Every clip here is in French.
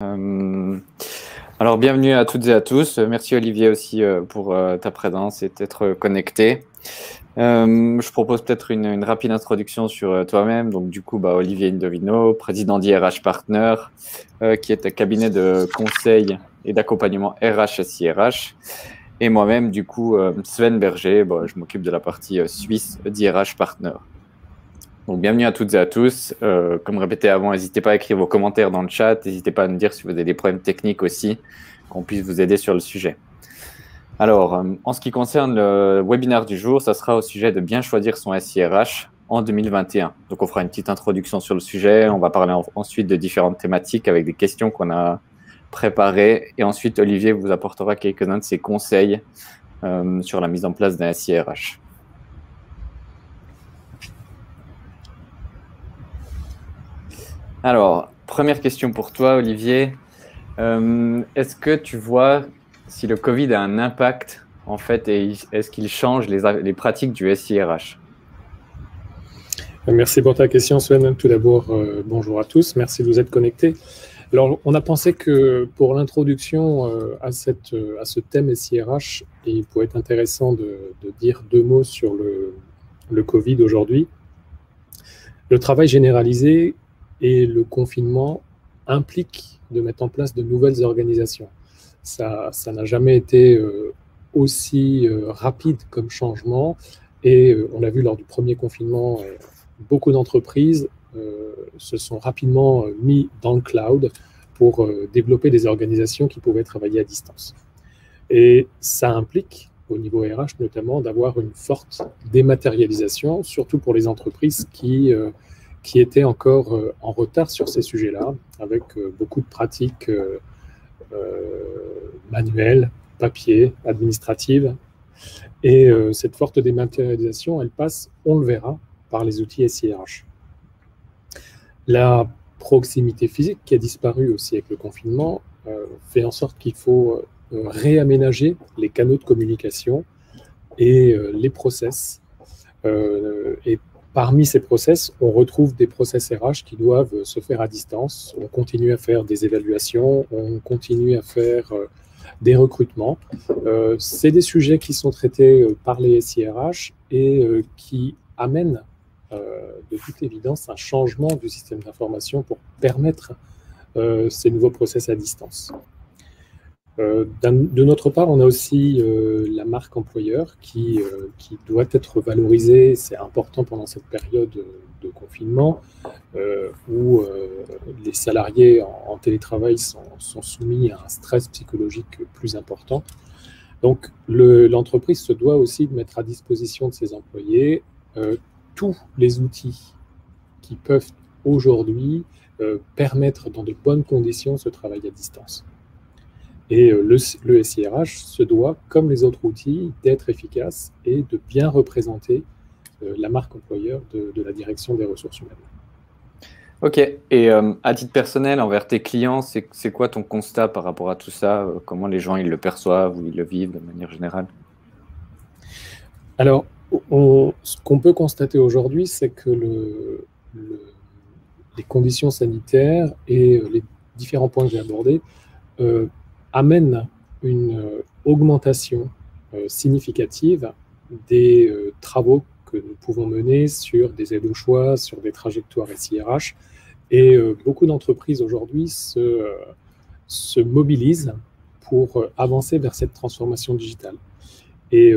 Euh, alors, bienvenue à toutes et à tous. Merci Olivier aussi pour ta présence et d'être connecté. Je propose peut-être une rapide introduction sur toi-même. Donc, du coup, Olivier Indovino, président d'IRH Partner, qui est un cabinet de conseil et d'accompagnement RH SIRH. Et moi-même, du coup, Sven Berger, je m'occupe de la partie suisse d'IRH Partner. Donc, bienvenue à toutes et à tous. Comme répété avant, n'hésitez pas à écrire vos commentaires dans le chat. N'hésitez pas à nous dire si vous avez des problèmes techniques aussi, qu'on puisse vous aider sur le sujet. Alors, en ce qui concerne le webinaire du jour, ça sera au sujet de bien choisir son SIRH en 2021. Donc, on fera une petite introduction sur le sujet. On va parler ensuite de différentes thématiques avec des questions qu'on a préparées. Et ensuite, Olivier vous apportera quelques-uns de ses conseils sur la mise en place d'un SIRH. Alors, première question pour toi, Olivier. Est-ce que tu vois si le Covid a un impact, en fait, et est-ce qu'il change les pratiques du SIRH? Merci pour ta question, Sven. Tout d'abord, bonjour à tous. Merci de vous être connectés. Alors, on a pensé que pour l'introduction à ce thème SIRH, il pourrait être intéressant de dire deux mots sur le Covid aujourd'hui. Le travail généralisé et le confinement impliquent de mettre en place de nouvelles organisations. Ça n'a jamais été aussi rapide comme changement. Et on l'a vu lors du premier confinement, beaucoup d'entreprises se sont rapidement mis dans le cloud pour développer des organisations qui pouvaient travailler à distance. Et ça implique, au niveau RH notamment, d'avoir une forte dématérialisation, surtout pour les entreprises qui étaient encore en retard sur ces sujets-là, avec beaucoup de pratiques manuelles, papier, administratives. Et cette forte dématérialisation, elle passe, on le verra, par les outils SIRH. La proximité physique qui a disparu aussi avec le confinement fait en sorte qu'il faut réaménager les canaux de communication et les process. Et parmi ces process, on retrouve des process RH qui doivent se faire à distance. On continue à faire des évaluations, on continue à faire des recrutements. C'est des sujets qui sont traités par les SIRH et qui amènent de toute évidence un changement du système d'information pour permettre ces nouveaux process à distance. De notre part, on a aussi la marque employeur qui doit être valorisée. C'est important pendant cette période de confinement où les salariés en télétravail sont soumis à un stress psychologique plus important. Donc, l'entreprise se doit aussi de mettre à disposition de ses employés tous les outils qui peuvent aujourd'hui permettre dans de bonnes conditions ce travail à distance. Et le SIRH se doit, comme les autres outils, d'être efficace et de bien représenter la marque employeur de la direction des ressources humaines. Ok. Et à titre personnel, envers tes clients, c'est quoi ton constat par rapport à tout ça? Comment les gens ils le perçoivent ou ils le vivent de manière générale? Alors, ce qu'on peut constater aujourd'hui, c'est que les conditions sanitaires et les différents points que j'ai abordés amènent une augmentation significative des travaux que nous pouvons mener sur des aides au choix, sur des trajectoires SIRH. Et beaucoup d'entreprises aujourd'hui se mobilisent pour avancer vers cette transformation digitale. Et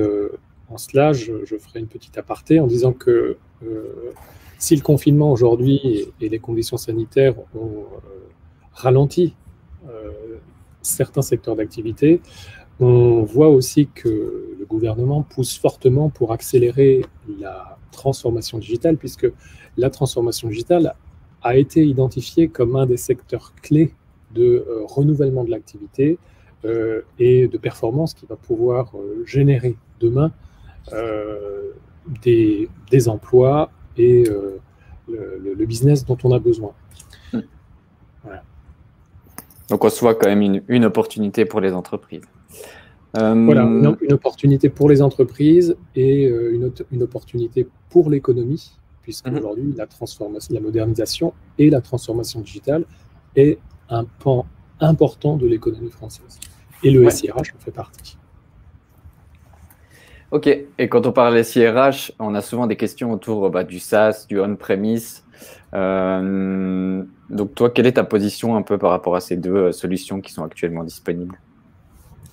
en cela, je ferai une petite aparté en disant que si le confinement aujourd'hui et les conditions sanitaires ont ralenti certains secteurs d'activité, on voit aussi que le gouvernement pousse fortement pour accélérer la transformation digitale, puisque la transformation digitale a été identifiée comme un des secteurs clés de renouvellement de l'activité et de performance qui va pouvoir générer demain des emplois et le business dont on a besoin. Voilà. Donc, on se voit quand même une opportunité pour les entreprises. Voilà, une opportunité pour les entreprises et une opportunité pour l'économie, puisque aujourd'hui, la modernisation et la transformation digitale est un pan important de l'économie française. Et le SIRH en fait partie. Ok, et quand on parle SIRH, on a souvent des questions autour du SaaS, du on-premise. Donc toi, quelle est ta position un peu par rapport à ces deux solutions qui sont actuellement disponibles?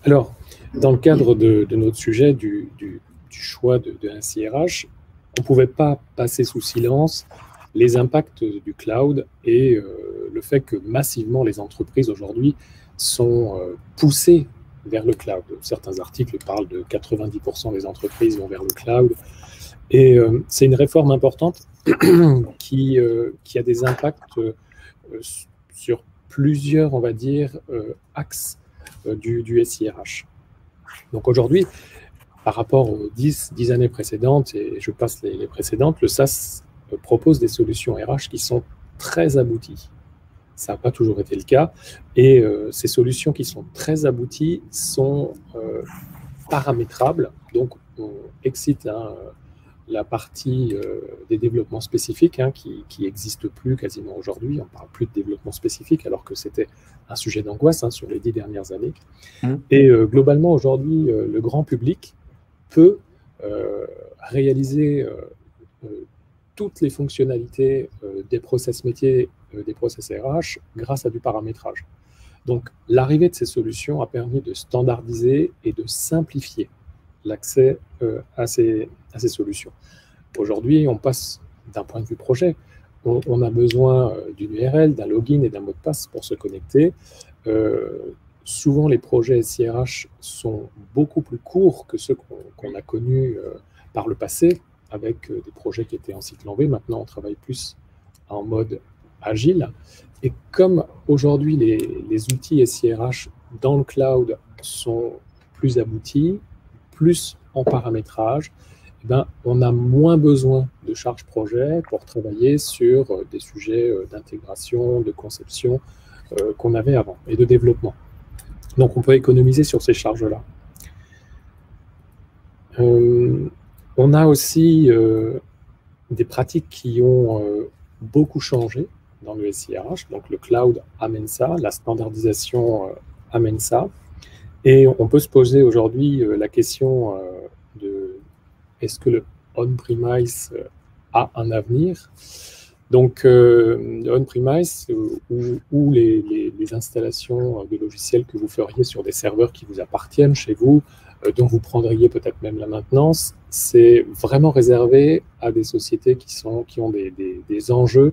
Alors, dans le cadre de notre sujet du choix d'un SIRH, on ne pouvait pas passer sous silence les impacts du cloud et le fait que massivement les entreprises aujourd'hui sont poussées vers le cloud. Certains articles parlent de 90% des entreprises vont vers le cloud. Et c'est une réforme importante qui a des impacts sur plusieurs, on va dire, axes du SIRH. Donc aujourd'hui, par rapport aux 10 années précédentes, et je passe les précédentes, le SaaS propose des solutions RH qui sont très abouties. Ça n'a pas toujours été le cas. Et ces solutions qui sont très abouties sont paramétrables. Donc, on excite la partie des développements spécifiques qui n'existe plus quasiment aujourd'hui. On ne parle plus de développement spécifique alors que c'était un sujet d'angoisse sur les 10 dernières années. Et globalement, aujourd'hui, le grand public peut réaliser toutes les fonctionnalités des process métiers, des process RH, grâce à du paramétrage. Donc, l'arrivée de ces solutions a permis de standardiser et de simplifier l'accès à ces solutions. Aujourd'hui, on passe d'un point de vue projet. On a besoin d'une URL, d'un login et d'un mot de passe pour se connecter. Souvent, les projets SIRH sont beaucoup plus courts que ceux qu'on a connus par le passé, avec des projets qui étaient en cycle en V. Maintenant, on travaille plus en mode agile. Et comme aujourd'hui, les outils SIRH dans le cloud sont plus aboutis, plus en paramétrage, on a moins besoin de charge projet pour travailler sur des sujets d'intégration, de conception qu'on avait avant, et de développement. Donc, on peut économiser sur ces charges-là. On a aussi des pratiques qui ont beaucoup changé dans le SIRH. Donc, le cloud amène ça, la standardisation amène ça. Et on peut se poser aujourd'hui la question de est-ce que le on-premise a un avenir? Donc, on-premise ou les installations de logiciels que vous feriez sur des serveurs qui vous appartiennent chez vous, dont vous prendriez peut-être même la maintenance, c'est vraiment réservé à des sociétés qui ont des enjeux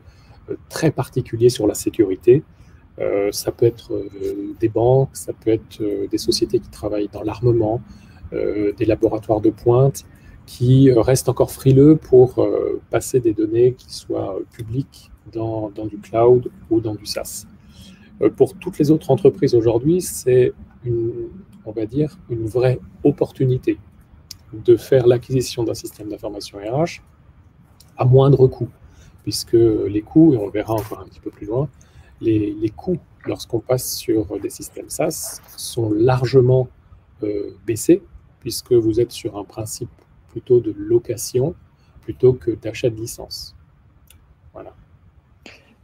très particuliers sur la sécurité. Ça peut être des banques, ça peut être des sociétés qui travaillent dans l'armement, des laboratoires de pointe, qui restent encore frileux pour passer des données qui soient publiques dans du cloud ou dans du SaaS. Pour toutes les autres entreprises aujourd'hui, c'est on va dire, une vraie opportunité de faire l'acquisition d'un système d'information RH à moindre coût, puisque les coûts, et on le verra encore un petit peu plus loin, les coûts lorsqu'on passe sur des systèmes SaaS sont largement baissés, puisque vous êtes sur un principe plutôt de location plutôt que d'achat de licence. Voilà.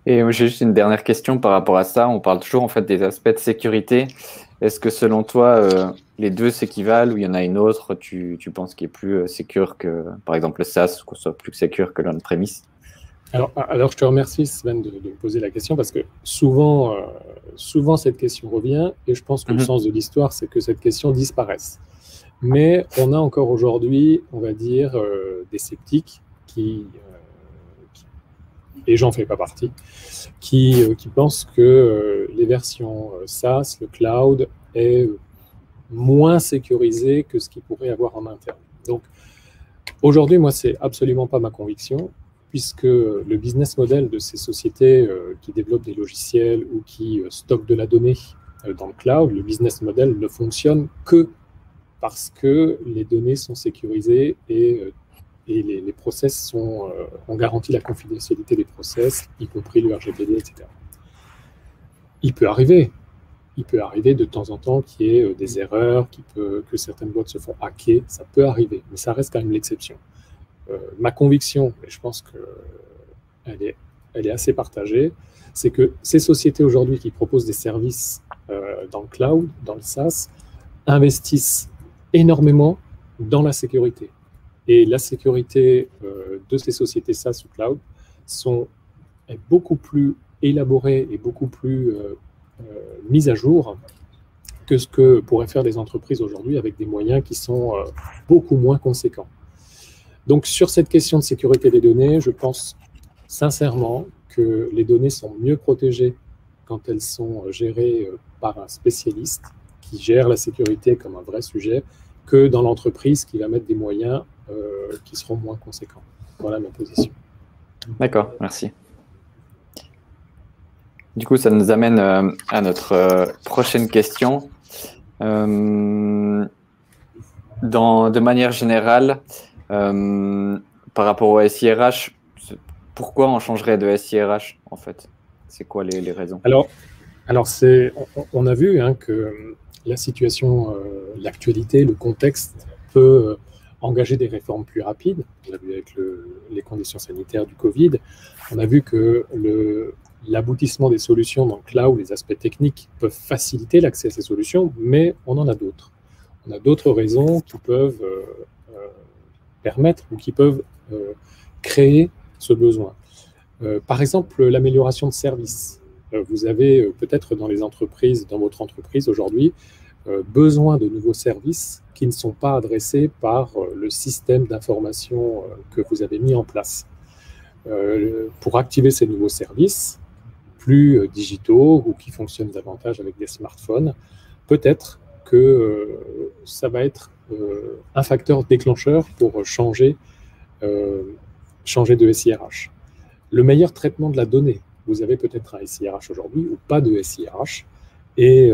Et j'ai juste une dernière question par rapport à ça. On parle toujours en fait des aspects de sécurité. Est-ce que selon toi, les deux s'équivalent ou il y en a une autre, tu penses qui est plus sécure que, par exemple, le SaaS, qu'on soit plus sécure que l'on-premise? Alors, je te remercie, Sven, de me poser la question parce que souvent cette question revient et je pense que le sens de l'histoire, c'est que cette question disparaisse. Mais on a encore aujourd'hui, on va dire, des sceptiques et j'en fais pas partie, qui pensent que les versions SaaS, le cloud, est moins sécurisé que ce qu'il pourrait avoir en interne. Donc, aujourd'hui, moi, c'est absolument pas ma conviction, puisque le business model de ces sociétés qui développent des logiciels ou qui stockent de la donnée dans le cloud, le business model ne fonctionne que parce que les données sont sécurisées et les process ont garanti la confidentialité des process, y compris le RGPD, etc. Il peut arriver de temps en temps qu'il y ait des erreurs, que certaines boîtes se font hacker, ça peut arriver, mais ça reste quand même l'exception. Ma conviction, et je pense qu'elle est assez partagée, c'est que ces sociétés aujourd'hui qui proposent des services dans le cloud, dans le SaaS, investissent énormément dans la sécurité. Et la sécurité de ces sociétés SaaS ou cloud est beaucoup plus élaborée et beaucoup plus mise à jour que ce que pourraient faire des entreprises aujourd'hui avec des moyens qui sont beaucoup moins conséquents. Donc sur cette question de sécurité des données, je pense sincèrement que les données sont mieux protégées quand elles sont gérées par un spécialiste qui gère la sécurité comme un vrai sujet, que dans l'entreprise qui va mettre des moyens qui seront moins conséquents. Voilà ma position. D'accord, merci. Du coup, ça nous amène à notre prochaine question. De manière générale, par rapport au SIRH, pourquoi on changerait de SIRH en fait? C'est quoi les raisons? Alors on a vu que la situation, l'actualité, le contexte peut engager des réformes plus rapides. On l'a vu avec les conditions sanitaires du Covid. On a vu que l'aboutissement des solutions dans le cloud, les aspects techniques peuvent faciliter l'accès à ces solutions, mais on en a d'autres. On a d'autres raisons qui peuvent permettre ou qui peuvent créer ce besoin. Par exemple, l'amélioration de services. Vous avez peut-être dans les entreprises, dans votre entreprise aujourd'hui, besoin de nouveaux services qui ne sont pas adressés par le système d'information que vous avez mis en place. Pour activer ces nouveaux services, plus digitaux ou qui fonctionnent davantage avec des smartphones, peut-être que ça va être un facteur déclencheur pour changer de SIRH. Le meilleur traitement de la donnée. Vous avez peut-être un SIRH aujourd'hui ou pas de SIRH et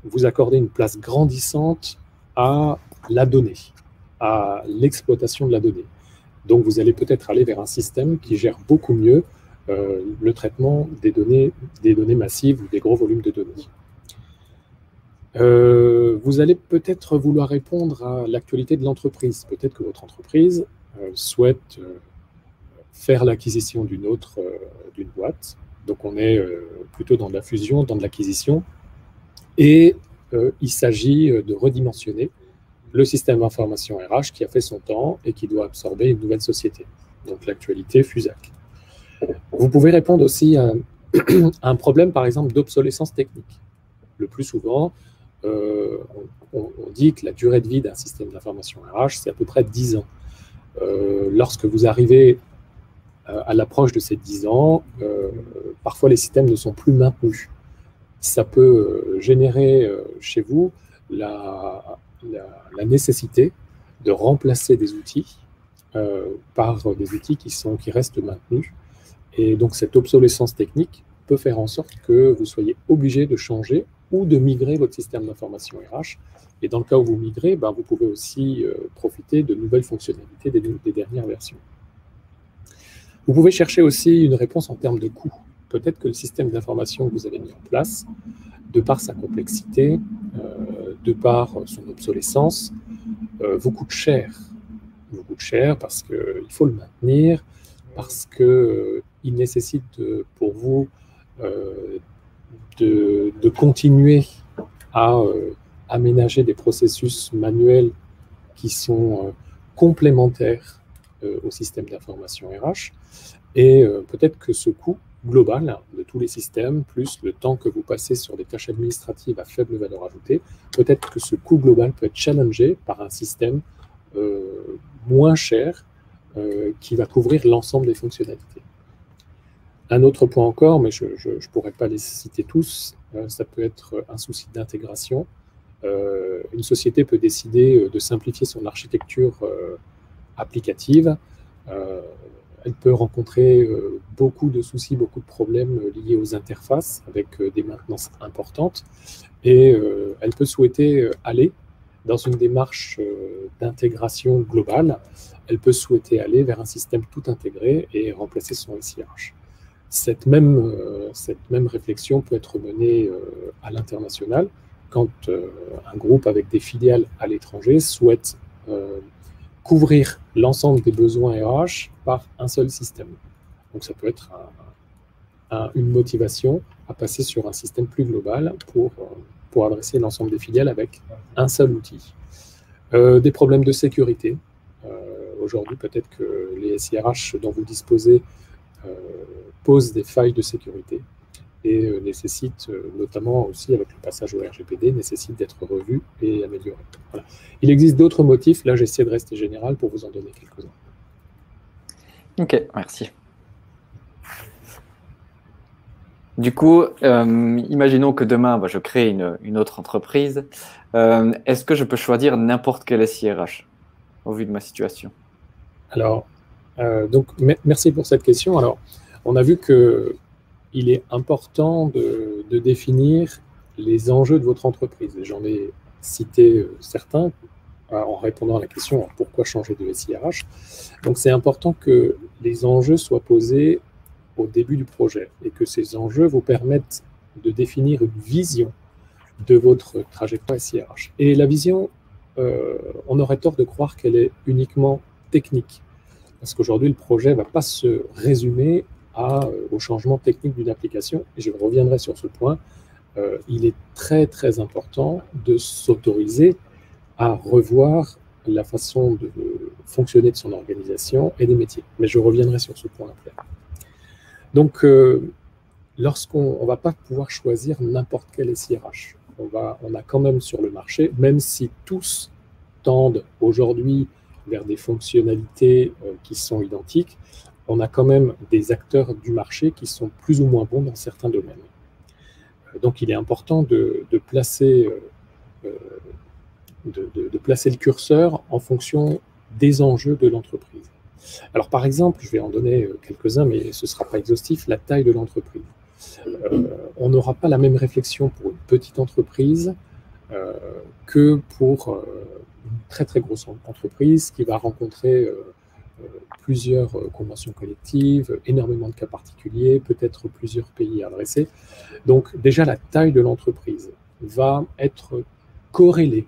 vous accordez une place grandissante à la donnée, à l'exploitation de la donnée. Donc vous allez peut-être aller vers un système qui gère beaucoup mieux le traitement des données massives ou des gros volumes de données. Vous allez peut-être vouloir répondre à l'actualité de l'entreprise. Peut-être que votre entreprise souhaite faire l'acquisition d'une boîte. Donc on est plutôt dans de la fusion, dans de l'acquisition. Et il s'agit de redimensionner le système d'information RH qui a fait son temps et qui doit absorber une nouvelle société. Donc l'actualité FUSAC. Vous pouvez répondre aussi à un problème, par exemple, d'obsolescence technique. Le plus souvent, on dit que la durée de vie d'un système d'information RH, c'est à peu près 10 ans. Lorsque vous arrivez à l'approche de ces 10 ans, parfois les systèmes ne sont plus maintenus. Ça peut générer chez vous la nécessité de remplacer des outils par des outils qui restent maintenus. Et donc cette obsolescence technique peut faire en sorte que vous soyez obligé de changer ou de migrer votre système d'information RH. Et dans le cas où vous migrez, vous pouvez aussi profiter de nouvelles fonctionnalités des dernières versions. Vous pouvez chercher aussi une réponse en termes de coût. Peut-être que le système d'information que vous avez mis en place, de par sa complexité, de par son obsolescence, vous coûte cher. Vous coûte cher parce qu'il faut le maintenir, parce qu'il nécessite pour vous de continuer à aménager des processus manuels qui sont complémentaires au système d'information RH. Et peut-être que ce coût global de tous les systèmes, plus le temps que vous passez sur des tâches administratives à faible valeur ajoutée, peut-être que ce coût global peut être challengé par un système moins cher qui va couvrir l'ensemble des fonctionnalités. Un autre point encore, mais je ne pourrais pas les citer tous, ça peut être un souci d'intégration. Une société peut décider de simplifier son architecture applicative. Elle peut rencontrer beaucoup de soucis, beaucoup de problèmes liés aux interfaces avec des maintenances importantes. Et elle peut souhaiter aller dans une démarche d'intégration globale. Elle peut souhaiter aller vers un système tout intégré et remplacer son SIRH. Cette même réflexion peut être menée à l'international quand un groupe avec des filiales à l'étranger souhaite couvrir l'ensemble des besoins RH par un seul système. Donc ça peut être une motivation à passer sur un système plus global pour pour adresser l'ensemble des filiales avec un seul outil. Des problèmes de sécurité. Aujourd'hui, peut-être que les SIRH dont vous disposez posent des failles de sécurité et nécessitent, notamment aussi avec le passage au RGPD, nécessitent d'être revus et améliorés. Voilà. Il existe d'autres motifs, là j'essaie de rester général pour vous en donner quelques-uns. Ok, merci. Du coup, imaginons que demain, je crée une autre entreprise. Est-ce que je peux choisir n'importe quel SIRH au vu de ma situation? Alors, donc, merci pour cette question. Alors, on a vu qu'il est important de définir les enjeux de votre entreprise. J'en ai cité certains en répondant à la question « Pourquoi changer de SIRH ?» Donc, c'est important que les enjeux soient posés au début du projet et que ces enjeux vous permettent de définir une vision de votre trajectoire SIRH. Et la vision, on aurait tort de croire qu'elle est uniquement technique. Parce qu'aujourd'hui, le projet ne va pas se résumer au changement technique d'une application. Et je reviendrai sur ce point. Il est très, très important de s'autoriser à revoir la façon de fonctionner de son organisation et des métiers. Mais je reviendrai sur ce point après. Donc, lorsqu'on ne va pas pouvoir choisir n'importe quel SIRH, on a quand même sur le marché, même si tous tendent aujourd'hui vers des fonctionnalités qui sont identiques, on a quand même des acteurs du marché qui sont plus ou moins bons dans certains domaines. Donc, il est important de placer le curseur en fonction des enjeux de l'entreprise. Alors, par exemple, je vais en donner quelques-uns, mais ce ne sera pas exhaustif, la taille de l'entreprise. On n'aura pas la même réflexion pour une petite entreprise que pour une très très grosse entreprise qui va rencontrer plusieurs conventions collectives, énormément de cas particuliers, peut-être plusieurs pays à adresser. Donc déjà la taille de l'entreprise va être corrélée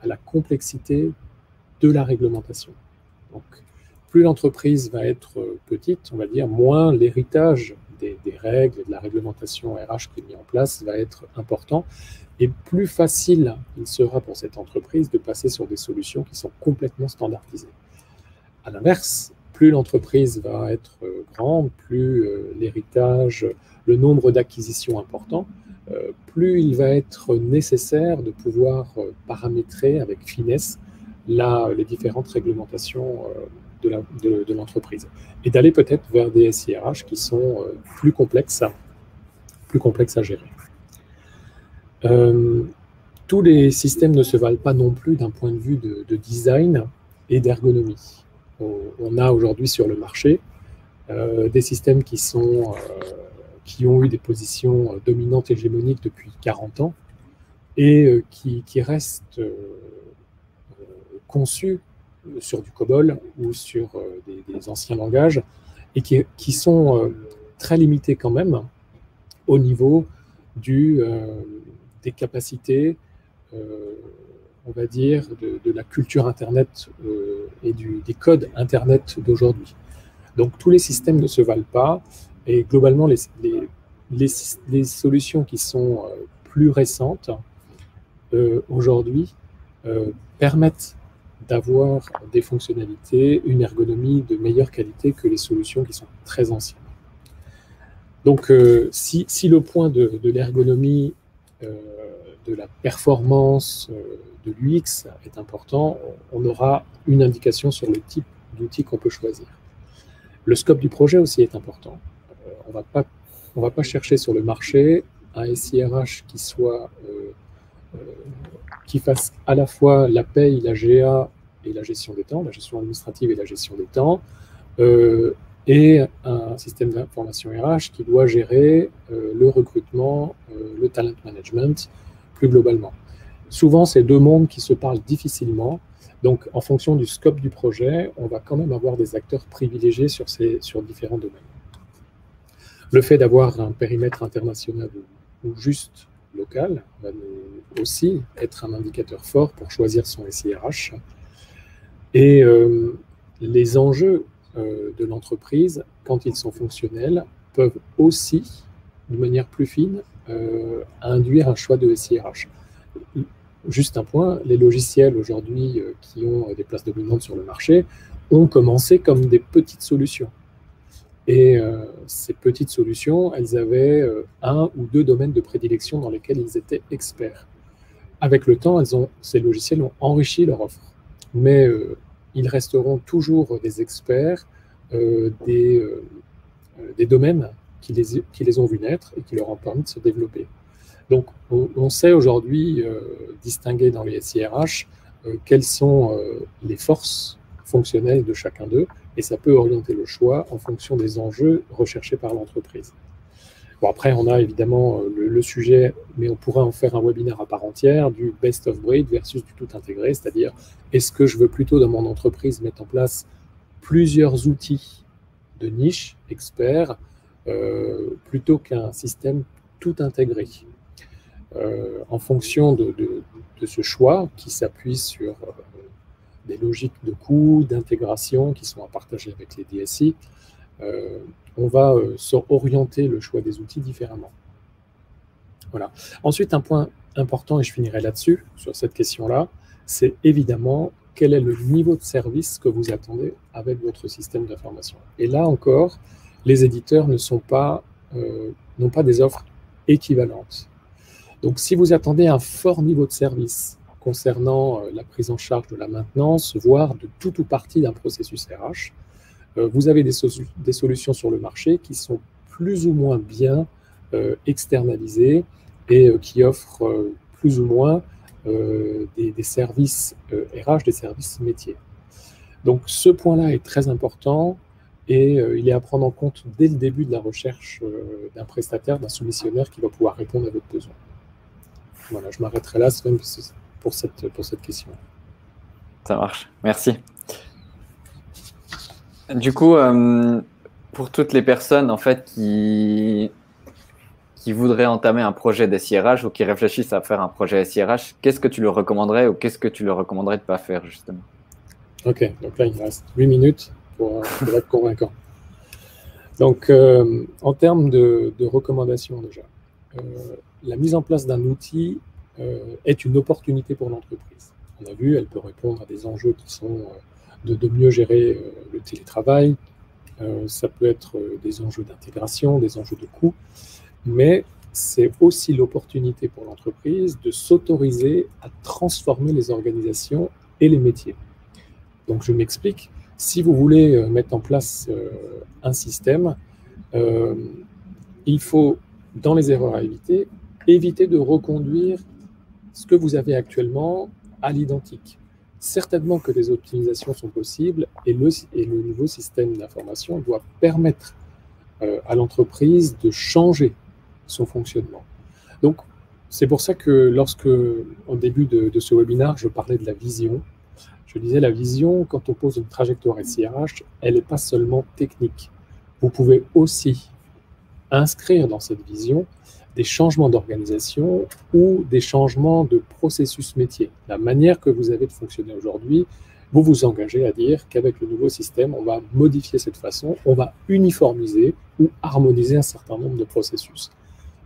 à la complexité de la réglementation. Donc plus l'entreprise va être petite, on va dire, moins l'héritage des règles et de la réglementation RH qui est mis en place va être important. Et plus facile il sera pour cette entreprise de passer sur des solutions qui sont complètement standardisées. À l'inverse, plus l'entreprise va être grande, plus l'héritage, le nombre d'acquisitions important, plus il va être nécessaire de pouvoir paramétrer avec finesse les différentes réglementations de l'entreprise. Et d'aller peut-être vers des SIRH qui sont plus complexes à gérer. Tous les systèmes ne se valent pas non plus d'un point de vue de design et d'ergonomie. On a aujourd'hui sur le marché des systèmes qui ont eu des positions dominantes et hégémoniques depuis 40 ans et qui restent conçus sur du COBOL ou sur des anciens langages et qui sont très limités quand même au niveau des capacités, on va dire, de la culture Internet et des codes Internet d'aujourd'hui. Donc tous les systèmes ne se valent pas et globalement les solutions qui sont plus récentes aujourd'hui permettent d'avoir des fonctionnalités, une ergonomie de meilleure qualité que les solutions qui sont très anciennes. Donc si le point de l'ergonomie, de la performance, de l'UX est important, on aura une indication sur le type d'outil qu'on peut choisir. Le scope du projet aussi est important. On va pas chercher sur le marché un SIRH qui fasse à la fois la paye, la GA et la gestion des temps, la gestion administrative et la gestion des temps, et un système d'information RH qui doit gérer le recrutement, le talent management, plus globalement. Souvent, c'est deux mondes qui se parlent difficilement. Donc, en fonction du scope du projet, on va quand même avoir des acteurs privilégiés sur différents domaines. Le fait d'avoir un périmètre international ou juste local va aussi être un indicateur fort pour choisir son SIRH. Et les enjeux de l'entreprise, quand ils sont fonctionnels, peuvent aussi de manière plus fine, à induire un choix de SIRH. Juste un point, les logiciels aujourd'hui qui ont des places dominantes sur le marché ont commencé comme des petites solutions. Et ces petites solutions, elles avaient un ou deux domaines de prédilection dans lesquels ils étaient experts. Avec le temps, ces logiciels ont enrichi leur offre. Mais ils resteront toujours des experts des domaines qui les ont vus naître et qui leur ont permis de se développer. Donc, on sait aujourd'hui distinguer dans les SIRH quelles sont les forces fonctionnelles de chacun d'eux, et ça peut orienter le choix en fonction des enjeux recherchés par l'entreprise. Bon, après, on a évidemment le sujet, mais on pourrait en faire un webinaire à part entière, du best of breed versus du tout intégré, c'est-à-dire, est-ce que je veux plutôt dans mon entreprise mettre en place plusieurs outils de niche, experts, plutôt qu'un système tout intégré. En fonction de ce choix qui s'appuie sur des logiques de coût, d'intégration qui sont à partager avec les DSI, on va orienter le choix des outils différemment. Voilà. Ensuite, un point important, et je finirai là-dessus, sur cette question-là, c'est évidemment quel est le niveau de service que vous attendez avec votre système d'information. Et là encore, les éditeurs n'ont pas des offres équivalentes. Donc, si vous attendez un fort niveau de service concernant la prise en charge de la maintenance, voire de tout ou partie d'un processus RH, vous avez des solutions sur le marché qui sont plus ou moins bien externalisées et qui offrent plus ou moins des services RH, des services métiers. Donc, ce point-là est très important et il est à prendre en compte dès le début de la recherche d'un prestataire, d'un soumissionnaire qui va pouvoir répondre à votre besoin. Voilà, je m'arrêterai là, Sven, pour cette question. Ça marche, merci. Du coup, pour toutes les personnes en fait qui voudraient entamer un projet d'SIRH ou qui réfléchissent à faire un projet SIRH, qu'est-ce que tu leur recommanderais ou qu'est-ce que tu leur recommanderais de ne pas faire justement? Ok, donc là il me reste 8 minutes pour être convaincant. Donc en termes de recommandations déjà, la mise en place d'un outil est une opportunité pour l'entreprise. On a vu, elle peut répondre à des enjeux qui sont de mieux gérer le télétravail, ça peut être des enjeux d'intégration, des enjeux de coût, mais c'est aussi l'opportunité pour l'entreprise de s'autoriser à transformer les organisations et les métiers. Donc je m'explique, si vous voulez mettre en place un système, il faut, dans les erreurs à éviter de reconduire ce que vous avez actuellement à l'identique. Certainement que des optimisations sont possibles et le nouveau système d'information doit permettre à l'entreprise de changer son fonctionnement. Donc, c'est pour ça que lorsque, au début de ce webinaire, je parlais de la vision, je disais la vision, quand on pose une trajectoire SIRH, elle n'est pas seulement technique. Vous pouvez aussi inscrire dans cette vision des changements d'organisation ou des changements de processus métier. La manière que vous avez de fonctionner aujourd'hui, vous vous engagez à dire qu'avec le nouveau système, on va modifier cette façon, on va uniformiser ou harmoniser un certain nombre de processus.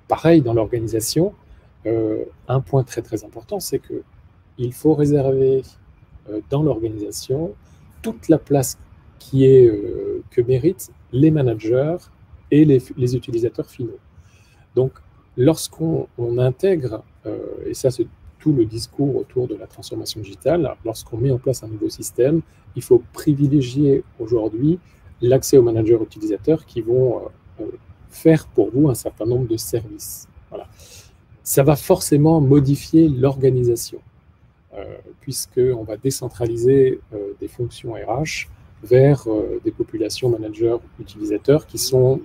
Pareil, dans l'organisation, un point très très important, c'est qu'il faut réserver dans l'organisation toute la place que méritent les managers et les utilisateurs finaux. Donc, lorsqu'on intègre, et ça c'est tout le discours autour de la transformation digitale, lorsqu'on met en place un nouveau système, il faut privilégier aujourd'hui l'accès aux managers utilisateurs qui vont faire pour vous un certain nombre de services. Voilà. Ça va forcément modifier l'organisation, puisqu'on va décentraliser des fonctions RH vers des populations managers utilisateurs qui sont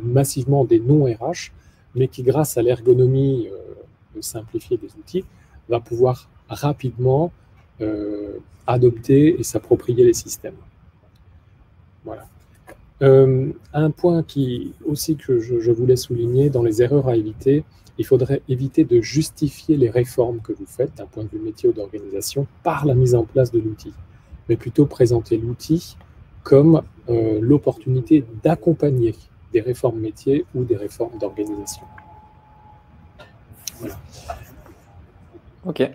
massivement des non-RH, mais qui, grâce à l'ergonomie simplifiée des outils, va pouvoir rapidement adopter et s'approprier les systèmes. Voilà. Un point aussi que je voulais souligner dans les erreurs à éviter, il faudrait éviter de justifier les réformes que vous faites d'un point de vue métier ou d'organisation par la mise en place de l'outil, mais plutôt présenter l'outil comme l'opportunité d'accompagner des réformes métiers ou des réformes d'organisation. Voilà. Ok.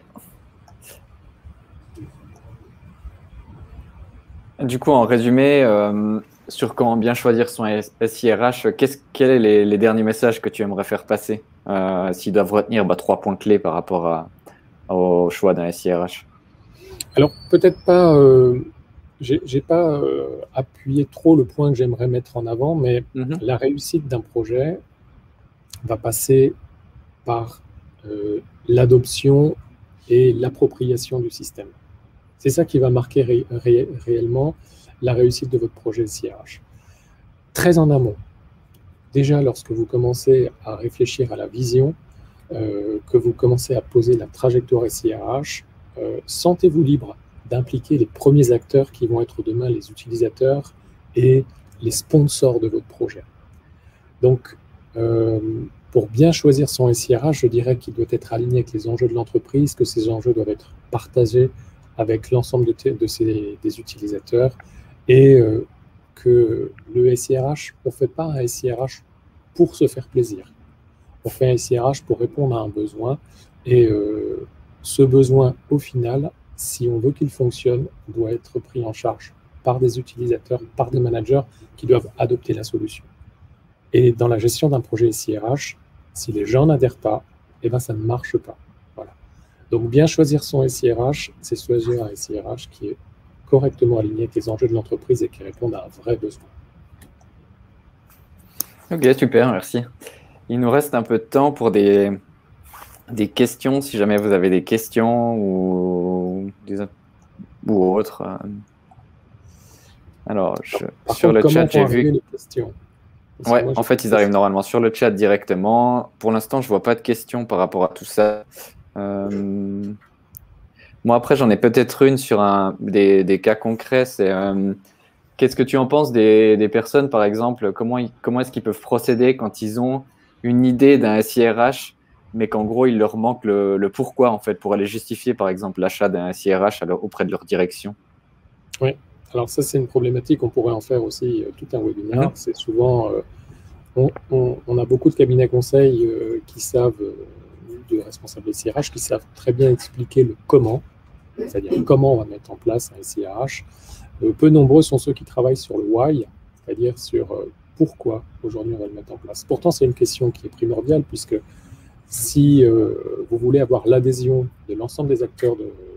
Du coup, en résumé, sur comment bien choisir son SIRH, quels sont les derniers messages que tu aimerais faire passer s'ils doivent retenir 3 points clés par rapport au choix d'un SIRH? Alors, peut-être pas, j'ai pas appuyé trop le point que j'aimerais mettre en avant, mais la réussite d'un projet va passer par l'adoption et l'appropriation du système. C'est ça qui va marquer réellement la réussite de votre projet SIRH. Très en amont, déjà lorsque vous commencez à réfléchir à la vision, que vous commencez à poser la trajectoire SIRH, sentez-vous libre d'impliquer les premiers acteurs qui vont être demain les utilisateurs et les sponsors de votre projet. Donc, pour bien choisir son SIRH, je dirais qu'il doit être aligné avec les enjeux de l'entreprise, que ces enjeux doivent être partagés avec l'ensemble des utilisateurs et que le SIRH, on ne fait pas un SIRH pour se faire plaisir. On fait un SIRH pour répondre à un besoin et ce besoin, au final, si on veut qu'il fonctionne, doit être pris en charge par des utilisateurs, par des managers qui doivent adopter la solution. Et dans la gestion d'un projet SIRH, si les gens n'adhèrent pas, eh ben ça ne marche pas. Voilà. Donc bien choisir son SIRH, c'est choisir un SIRH qui est correctement aligné avec les enjeux de l'entreprise et qui répond à un vrai besoin. Ok, super, merci. Il nous reste un peu de temps pour des questions, si jamais vous avez des questions ou autres. Alors, sur le chat, j'ai vu. Les questions ouais, en fait, ils arrivent normalement sur le chat directement. Pour l'instant, je ne vois pas de questions par rapport à tout ça. Moi, après, j'en ai peut-être une sur des cas concrets. C'est qu'est-ce que tu en penses des personnes, par exemple, comment est-ce qu'ils peuvent procéder quand ils ont une idée d'un SIRH, mais qu'en gros, il leur manque le pourquoi, en fait, pour aller justifier, par exemple, l'achat d'un SIRH auprès de leur direction? Oui, alors ça, c'est une problématique. On pourrait en faire aussi tout un webinaire. C'est souvent, on a beaucoup de cabinets conseils qui savent, de responsables SIRH, qui savent très bien expliquer le comment, c'est-à-dire comment on va mettre en place un SIRH. Peu nombreux sont ceux qui travaillent sur le why, c'est-à-dire sur pourquoi aujourd'hui on va le mettre en place. Pourtant, c'est une question qui est primordiale, puisque si vous voulez avoir l'adhésion de l'ensemble des acteurs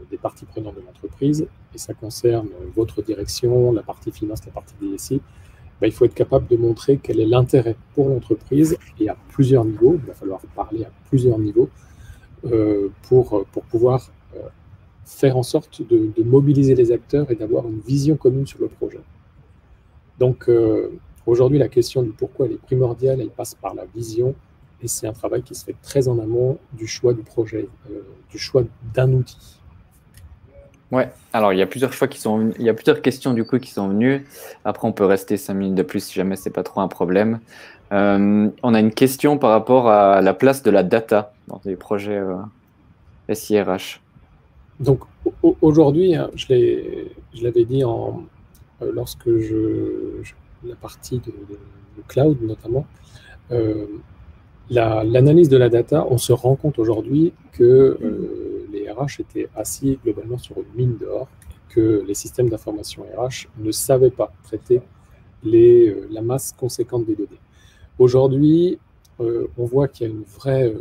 des parties prenantes de l'entreprise, et ça concerne votre direction, la partie finance, la partie DSI, il faut être capable de montrer quel est l'intérêt pour l'entreprise, et à plusieurs niveaux. Il va falloir parler à plusieurs niveaux pour pouvoir faire en sorte de mobiliser les acteurs et d'avoir une vision commune sur le projet. Donc aujourd'hui, la question du pourquoi elle est primordiale, elle passe par la vision, et c'est un travail qui se fait très en amont du choix du projet, du choix d'un outil. Ouais, alors il y a plusieurs questions du coup qui sont venues. Après, on peut rester 5 minutes de plus si jamais c'est pas trop un problème. On a une question par rapport à la place de la data dans les projets SIRH. Donc aujourd'hui, je l'avais dit lorsque la partie de cloud notamment, l'analyse de la data, on se rend compte aujourd'hui que les RH étaient assis globalement sur une mine d'or, que les systèmes d'information RH ne savaient pas traiter la masse conséquente des données. Aujourd'hui, on voit qu'il y a une vraie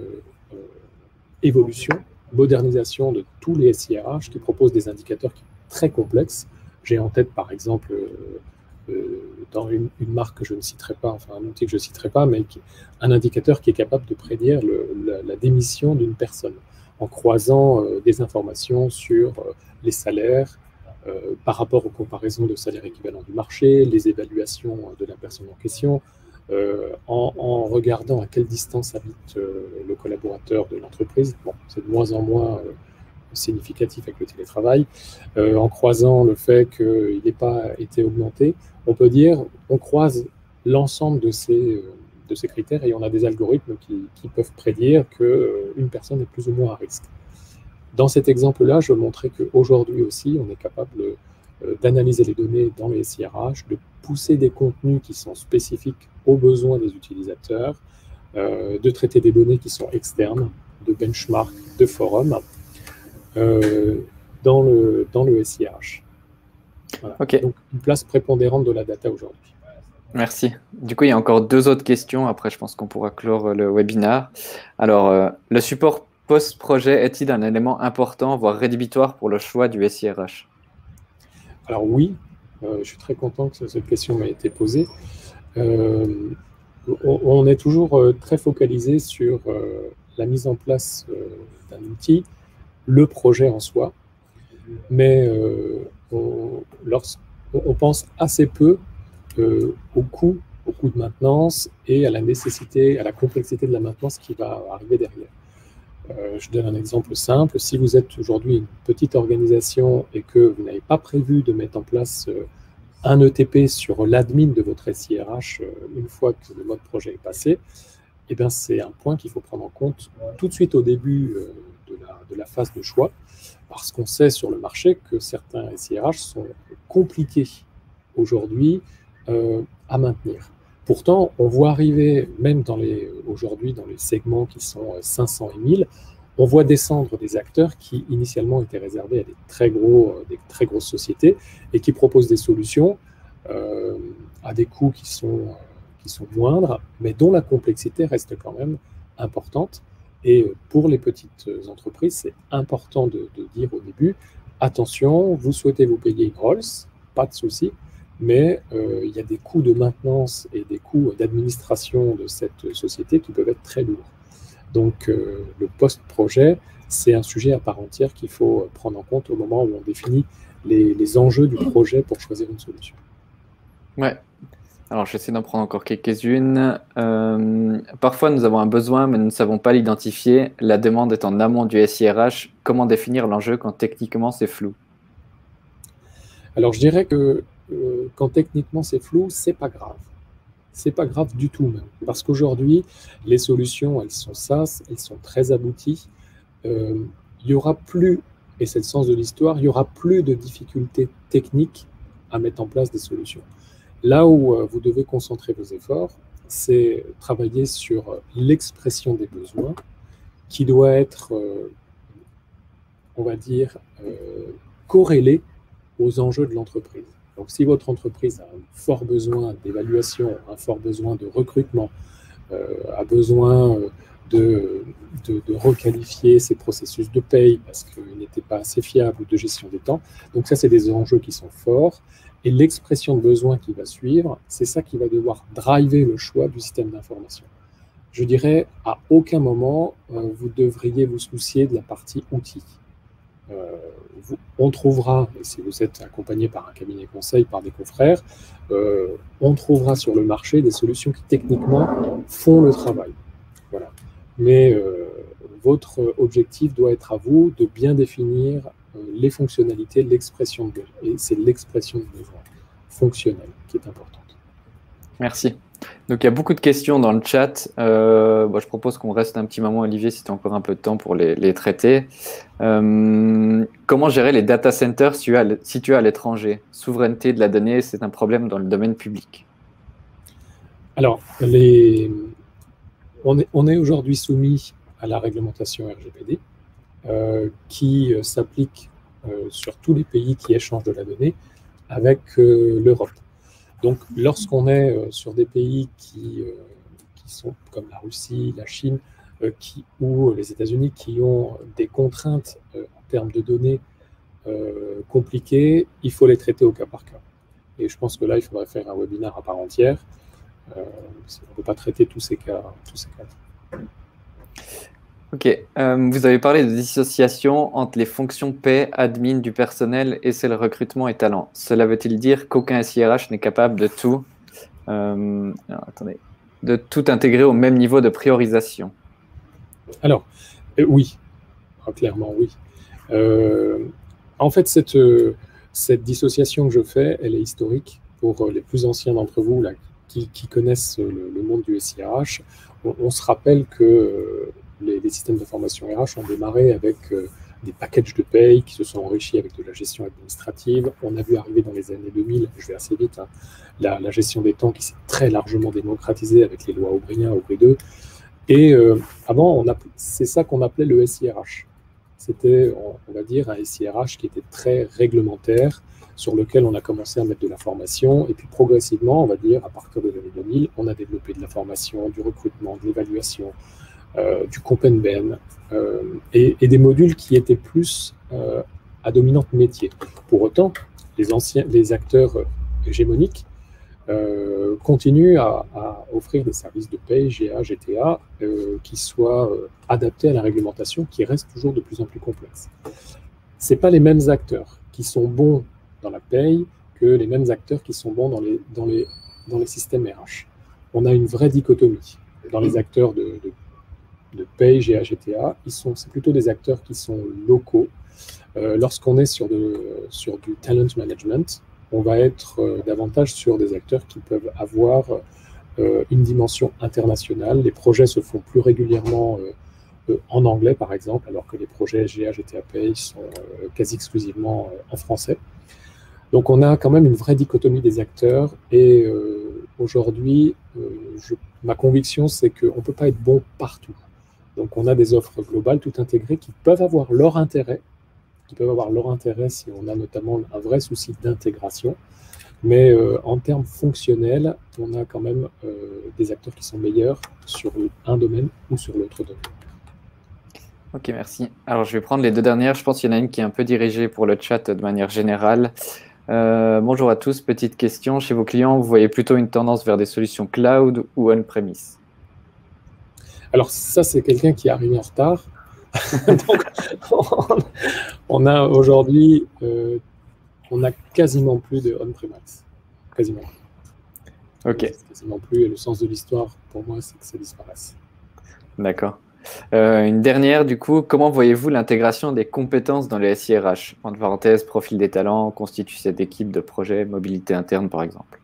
évolution, modernisation de tous les SIRH qui proposent des indicateurs très complexes. J'ai en tête par exemple dans une marque que je ne citerai pas, enfin un outil que je ne citerai pas, mais un indicateur qui est capable de prédire la démission d'une personne en croisant des informations sur les salaires par rapport aux comparaisons de salaires équivalents du marché, les évaluations de la personne en question, en regardant à quelle distance habite le collaborateur de l'entreprise. Bon, c'est de moins en moins significatif avec le télétravail, en croisant le fait qu'il n'ait pas été augmenté. On peut dire on croise l'ensemble de ces critères et on a des algorithmes qui peuvent prédire qu'une personne est plus ou moins à risque. Dans cet exemple-là, je montrais qu'aujourd'hui aussi, on est capable d'analyser les données dans les SIRH, de pousser des contenus qui sont spécifiques aux besoins des utilisateurs, de traiter des données qui sont externes, de benchmark, de forums, dans le SIRH. Voilà. Ok. Donc, une place prépondérante de la data aujourd'hui. Merci. Du coup, il y a encore 2 autres questions. Après, je pense qu'on pourra clore le webinaire. Alors, le support post-projet est-il un élément important, voire rédhibitoire pour le choix du SIRH? Alors oui, je suis très content que cette question m'ait été posée. On est toujours très focalisé sur la mise en place d'un outil, le projet en soi, mais on pense assez peu au coût de maintenance et à la nécessité, à la complexité de la maintenance qui va arriver derrière. Je donne un exemple simple. Si vous êtes aujourd'hui une petite organisation et que vous n'avez pas prévu de mettre en place un ETP sur l'admin de votre SIRH une fois que le mode projet est passé, eh bien, c'est un point qu'il faut prendre en compte tout de suite au début de la phase de choix, parce qu'on sait sur le marché que certains SIRH sont compliqués aujourd'hui à maintenir. Pourtant, on voit arriver, même aujourd'hui dans les segments qui sont 500 et 1000, on voit descendre des acteurs qui initialement étaient réservés à des très grosses sociétés et qui proposent des solutions à des coûts qui sont moindres, mais dont la complexité reste quand même importante. Et pour les petites entreprises, c'est important de dire au début, attention, vous souhaitez vous payer une Rolls, pas de souci, mais il y a des coûts de maintenance et des coûts d'administration de cette société qui peuvent être très lourds. Donc le post-projet, c'est un sujet à part entière qu'il faut prendre en compte au moment où on définit les enjeux du projet pour choisir une solution. Ouais. Alors, j'essaie d'en prendre encore quelques-unes. Parfois, nous avons un besoin, mais nous ne savons pas l'identifier. La demande est en amont du SIRH. Comment définir l'enjeu quand techniquement c'est flou? Alors, je dirais que quand techniquement c'est flou, c'est pas grave. C'est pas grave du tout même. Parce qu'aujourd'hui, les solutions, elles sont SaaS, elles sont très abouties. Il n'y aura plus, et c'est le sens de l'histoire, il n'y aura plus de difficultés techniques à mettre en place des solutions. Là où vous devez concentrer vos efforts, c'est travailler sur l'expression des besoins qui doit être, on va dire, corrélée aux enjeux de l'entreprise. Donc, si votre entreprise a un fort besoin d'évaluation, un fort besoin de recrutement, a besoin de requalifier ses processus de paye parce qu'ils n'étaient pas assez fiables ou de gestion des temps, donc ça, c'est des enjeux qui sont forts. Et l'expression de besoin qui va suivre, c'est ça qui va devoir driver le choix du système d'information. Je dirais, à aucun moment, vous devriez vous soucier de la partie outils. On trouvera, et si vous êtes accompagné par un cabinet conseil, par des confrères, on trouvera sur le marché des solutions qui techniquement font le travail. Voilà. Mais votre objectif doit être à vous de bien définir les fonctionnalités, l'expression de besoin. Et c'est l'expression de besoin fonctionnelle qui est importante. Merci. Donc, il y a beaucoup de questions dans le chat. Je propose qu'on reste un petit moment, Olivier, si tu as encore un peu de temps pour les traiter. Comment gérer les data centers situés à l'étranger? Souveraineté de la donnée, c'est un problème dans le domaine public. Alors, on est aujourd'hui soumis à la réglementation RGPD qui s'applique sur tous les pays qui échangent de la donnée avec l'Europe. Donc, lorsqu'on est sur des pays qui sont comme la Russie, la Chine ou les États-Unis qui ont des contraintes en termes de données compliquées, il faut les traiter au cas par cas. Et je pense que là, il faudrait faire un webinaire à part entière. On ne peut pas traiter tous ces cas. Ok. Vous avez parlé de dissociation entre les fonctions paie, admin du personnel et celles recrutement et talent. Cela veut-il dire qu'aucun SIRH n'est capable de tout, de tout intégrer au même niveau de priorisation? Alors, oui. Clairement, oui. En fait, cette dissociation que je fais, elle est historique. Pour les plus anciens d'entre vous là, qui connaissent le monde du SIRH, on se rappelle que les systèmes d'information RH ont démarré avec des packages de paye qui se sont enrichis avec de la gestion administrative. On a vu arriver dans les années 2000, je vais assez vite, hein, la gestion des temps qui s'est très largement démocratisée avec les lois Aubry 1, Aubry 2. Et avant, c'est ça qu'on appelait le SIRH. C'était, on va dire, un SIRH qui était très réglementaire, sur lequel on a commencé à mettre de la formation. Et puis progressivement, on va dire, à partir des années 2000, on a développé de la formation, du recrutement, de l'évaluation, du Compenben, et des modules qui étaient plus à dominante métier. Pour autant, les acteurs hégémoniques continuent à offrir des services de paye, GA, GTA, qui soient adaptés à la réglementation, qui reste toujours de plus en plus complexe. Ce n'est pas les mêmes acteurs qui sont bons dans la paye que les mêmes acteurs qui sont bons dans les systèmes RH. On a une vraie dichotomie. Dans les acteurs de paye, GA, GTA, c'est plutôt des acteurs qui sont locaux. Lorsqu'on est sur du talent management, on va être davantage sur des acteurs qui peuvent avoir une dimension internationale. Les projets se font plus régulièrement en anglais, par exemple, alors que les projets GA, GTA Pay sont quasi exclusivement en français. Donc on a quand même une vraie dichotomie des acteurs, et aujourd'hui, ma conviction, c'est qu'on ne peut pas être bon partout. Donc on a des offres globales, tout intégrées, qui peuvent avoir leur intérêt, si on a notamment un vrai souci d'intégration. Mais en termes fonctionnels, on a quand même des acteurs qui sont meilleurs sur un domaine ou sur l'autre domaine. Ok, merci. Alors, je vais prendre les deux dernières. Je pense qu'il y en a une qui est un peu dirigée pour le chat de manière générale. Bonjour à tous. Petite question. Chez vos clients, vous voyez plutôt une tendance vers des solutions cloud ou on-premise? Alors, ça, c'est quelqu'un qui est arrivé en retard. Donc, on a aujourd'hui, on n'a quasiment plus de on-premise. Quasiment. Ok. Quasiment plus. Et le sens de l'histoire, pour moi, c'est que ça disparaisse. D'accord. Une dernière, du coup, comment voyez-vous l'intégration des compétences dans le SIRH? Entre parenthèses, profil des talents, constitue cette équipe de projet, mobilité interne, par exemple.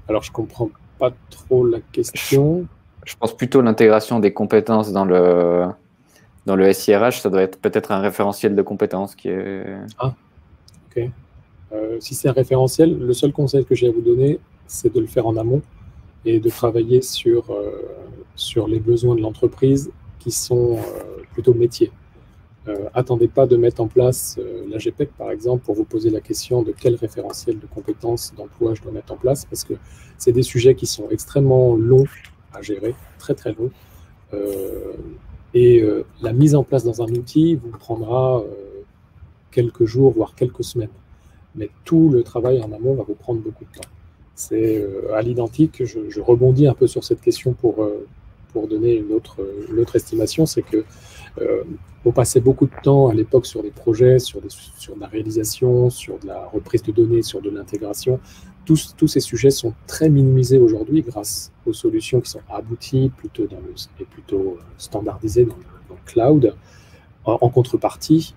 Alors, je ne comprends pas trop la question. Je pense plutôt l'intégration des compétences dans le SIRH. Ça doit être peut-être un référentiel de compétences qui est... Ah, ok. Si c'est un référentiel, le seul conseil que j'ai à vous donner, c'est de le faire en amont et de travailler sur les besoins de l'entreprise qui sont plutôt métiers. Attendez pas de mettre en place la GPEC, par exemple, pour vous poser la question de quel référentiel de compétences d'emploi je dois mettre en place, parce que c'est des sujets qui sont extrêmement longs à gérer, très très longs. La mise en place dans un outil vous prendra quelques jours, voire quelques semaines. Mais tout le travail en amont va vous prendre beaucoup de temps. C'est à l'identique, je rebondis un peu sur cette question pour donner une autre estimation, c'est que on passait beaucoup de temps à l'époque sur des projets, sur de la réalisation, sur de la reprise de données, sur de l'intégration. Tous ces sujets sont très minimisés aujourd'hui grâce aux solutions qui sont abouties, plutôt standardisées dans le cloud. En contrepartie,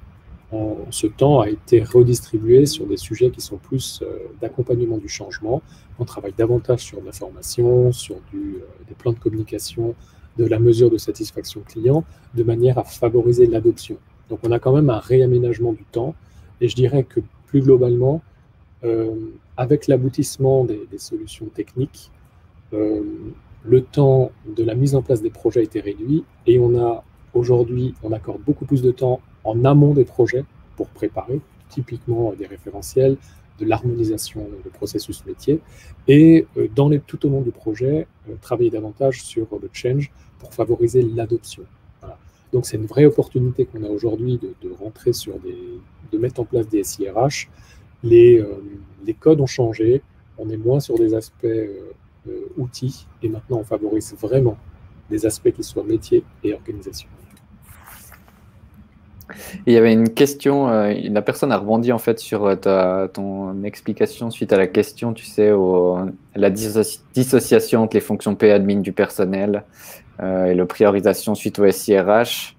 ce temps a été redistribué sur des sujets qui sont plus d'accompagnement du changement. On travaille davantage sur de la formation, sur des plans de communication, de la mesure de satisfaction client, de manière à favoriser l'adoption. Donc on a quand même un réaménagement du temps, et je dirais que plus globalement, avec l'aboutissement des solutions techniques, le temps de la mise en place des projets a été réduit, et aujourd'hui, on accorde beaucoup plus de temps en amont des projets pour préparer, typiquement des référentiels, de l'harmonisation de processus métier, et tout au long du projet, travailler davantage sur le change pour favoriser l'adoption. Voilà. Donc c'est une vraie opportunité qu'on a aujourd'hui de rentrer de mettre en place des SIRH. Les codes ont changé, on est moins sur des aspects outils, et maintenant on favorise vraiment des aspects qui soient métier et organisation. Il y avait une question, la personne a rebondi en fait sur ton explication suite à la question, tu sais, la dissociation entre les fonctions P-admin du personnel et la priorisation suite au SIRH.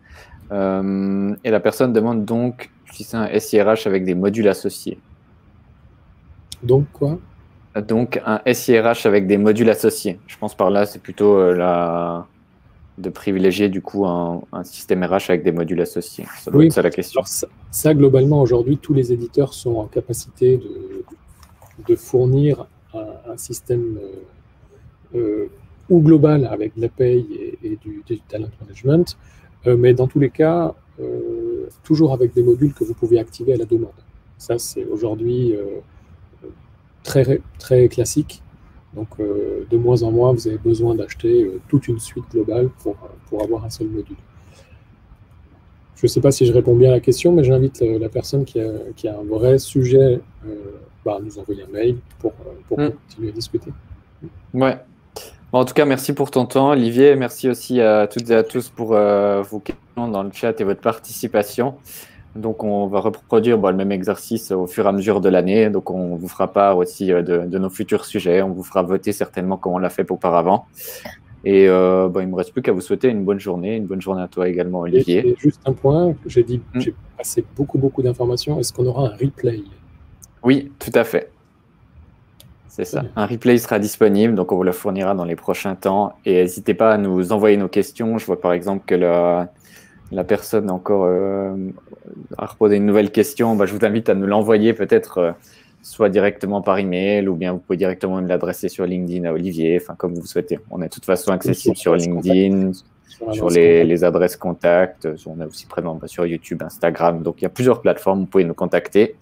Et la personne demande donc si c'est un SIRH avec des modules associés. Donc quoi? Donc un SIRH avec des modules associés. Je pense par là, c'est plutôt de privilégier du coup un système RH avec des modules associés? Ça doit être ça la question. Alors ça, globalement, aujourd'hui, tous les éditeurs sont en capacité de fournir un système ou global avec de la paye et du talent management, mais dans tous les cas, toujours avec des modules que vous pouvez activer à la demande. Ça, c'est aujourd'hui très, très classique. Donc, de moins en moins, vous avez besoin d'acheter toute une suite globale pour avoir un seul module. Je ne sais pas si je réponds bien à la question, mais j'invite la personne qui a un vrai sujet à nous envoyer un mail pour continuer à discuter. Ouais. Bon, en tout cas, merci pour ton temps, Olivier. Merci aussi à toutes et à tous pour vos questions dans le chat et votre participation. Donc, on va reproduire le même exercice au fur et à mesure de l'année. Donc, on vous fera part aussi de nos futurs sujets. On vous fera voter certainement comme on l'a fait auparavant. Et il ne me reste plus qu'à vous souhaiter une bonne journée. Une bonne journée à toi également, Olivier. Et juste un point, j'ai passé beaucoup d'informations. Est-ce qu'on aura un replay? Oui, tout à fait. C'est ça. Un replay sera disponible, donc on vous le fournira dans les prochains temps. Et n'hésitez pas à nous envoyer nos questions. Je vois par exemple que la personne encore a reposé une nouvelle question. Je vous invite à nous l'envoyer peut-être soit directement par email ou bien vous pouvez directement l'adresser sur LinkedIn à Olivier, enfin comme vous souhaitez. On est de toute façon accessible sur LinkedIn, sur les adresses contacts. On est aussi présent sur YouTube, Instagram. Donc il y a plusieurs plateformes, vous pouvez nous contacter.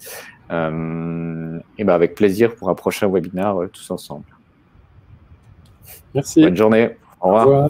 Et avec plaisir pour un prochain webinaire tous ensemble. Merci. Bonne journée. Au revoir.